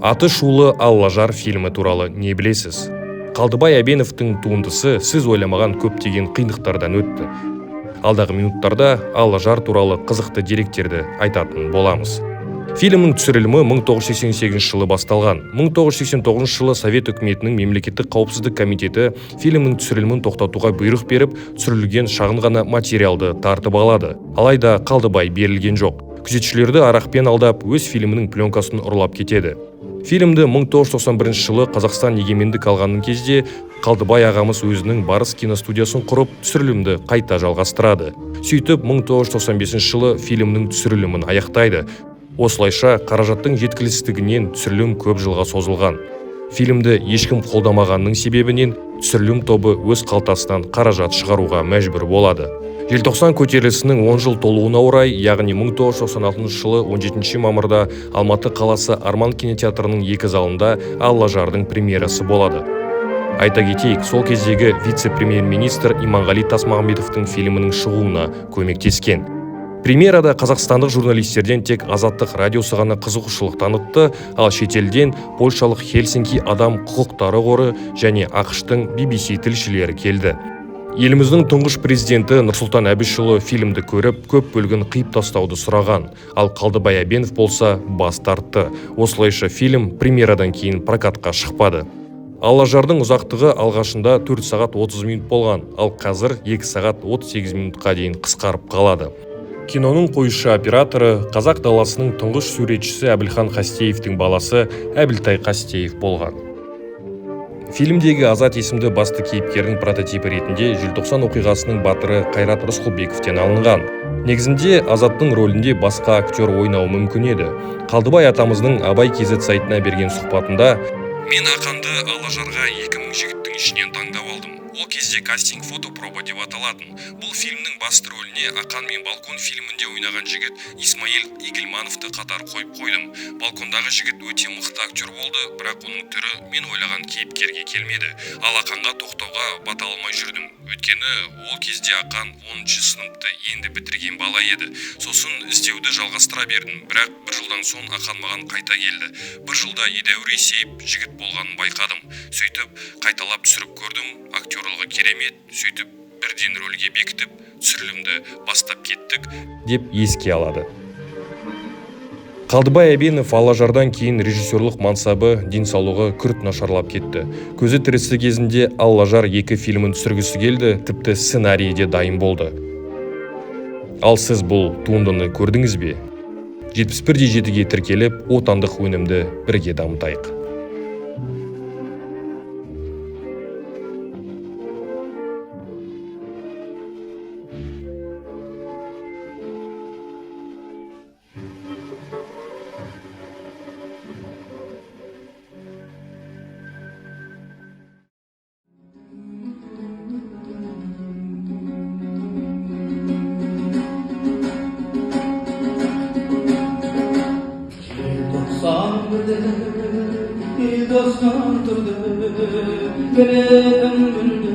Аты шулы «Аллажар» фильмі туралы не білесіз? Қалдыбай Әбеновтің туындысы сіз ойламаған көптеген қиындықтардан өтті. Алдағы минуттарда «Аллажар» туралы қызықты деректерді айтатын боламыз. Фильмнің түсірілімі 1988 жылы басталған. 1989 жылы Совет үкіметінің мемлекеттік қауіпсіздік комитеті фильмнің түсірілімін тоқтатуға бұйрық беріп, түсірілген шағын ғана материалды тартып алады. Алайда Қалдыбай берілген жоқ. Күзетшілерді арақпен алдап, өз фильмінің пленкасын ұрлап кетеді. Фильмді 1991 жылы Қазақстан егемендік алғанның кезде Қалдыбай ағамыз өзінің Барыс киностудиясын құрып, түсірілімді қайта жалғастырады. Сөйтіп 1995 жылы фильмнің түсірілімін аяқтайды. Осылайша қаражаттың жеткіліксіздігінен түсірілім көп жылға созылған. Фильмді ешкім қолдамағанның себебінен түсірілім тобы өз қалтасынан қаражат шығаруға мәжбүр болады. Желтоқсан көтерілісінің 10 жыл толуына орай, яғни 1996 жылы 17 мамырда Алматы қаласы Арман кинотеатрының 2 залында «Аллажардың» премьерасы болады. Айта кетейік, сол кездегі вице-премьер-министр Иманғали Тасмағамбетовтің фильмінің шығуына көмектескен. Премьерада қазақстандық журналистерден тек Азаттық радиосы ғана қызығушылық танытты, ал шетелден польшалық Хельсинки адам құқықтары қоры және ақш-тың BBC тілшілері келді. Еліміздің тұңғыш президенті Нұрсұлтан Әбішұлы фильмді көріп, көп бөлігін қиып тастауды сұраған, ал Қалдыбай Әбенов болса бас тартты. Осылайша фильм премьерадан кейін прокатқа шықпады. Аллажардың ұзақтығы алғашында 4 сағат 30 минут болған, ал қазір 2 сағат 38 минутқа дейін қысқарып қалады. Киноның қоюшы операторы қазақ даласының тұңғыш суретшісі Әбілхан Қастеевтің баласы Әбілтай Қастеев болған. Фильмдегі Азат есімді басты кейіпкердің прототипі ретінде желтоқсан оқиғасының батыры Қайрат Рысқұлбековтен алынған. Негізінде Азаттың рөлінде басқа актер ойнауы мүмкін еді. Қалдыбай атамыздың Абай KZ сайтына берген сұхбатында: «Мен Ақанды Аллажарға 2000 жігіттің ішінен таңдап алдым. Ол кезде кастинг фотопроба деп аталатын. Бұл фильмнің басты рөліне Ақан мен Балкон фильмінде ойнаған жігіт Исмаил Игілмановты қатар қойып қойдым. Балкондағы жігіт өте мықты актер болды, бірақ оның түрі мен ойлаған кейіпкерге келмеді. Ал Ақанға тоқтауға бата алмай жүрдім. Өйткені ол кезде Ақан 10-ші сыныпты енді бітірген бала еді. Сосын іздеуді жалғастыра бердім, бірақ бір жылдан соң Ақан маған қайта келді. Бір жылда едәуір есейіп жігіт болғанын байқадым. Сөйтіп қайталап түсіріп көрдім. Актерлығы керемет, сөйтіп бірден рөлге бекітіп, түсірілімді бастап кеттік», деп еске алады. Қалдыбай Әбенов Аллажардан кейін режиссерлық мансабы, денсаулығы күрт нашарлап кетті. Көзі тірісі кезінде Аллажар 2 фильмін түсіргісі келді, тіпті сценарийі де дайын болды. Ал сіз бұл туындыны көрдіңіз бе? 71.7-ге тіркеліп, отандық өнімді бірге дамытайық. Dostum durdu, görelim gündü,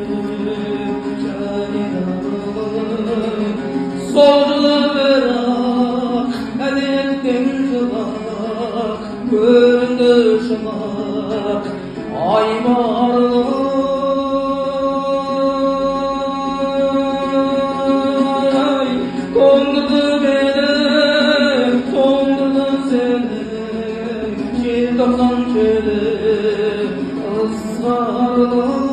soldu bırak, edettin zıbak, göründü şımak, ay varlık. Kondurdu beni, kondurdu seni, 90 çölü ısmarlı.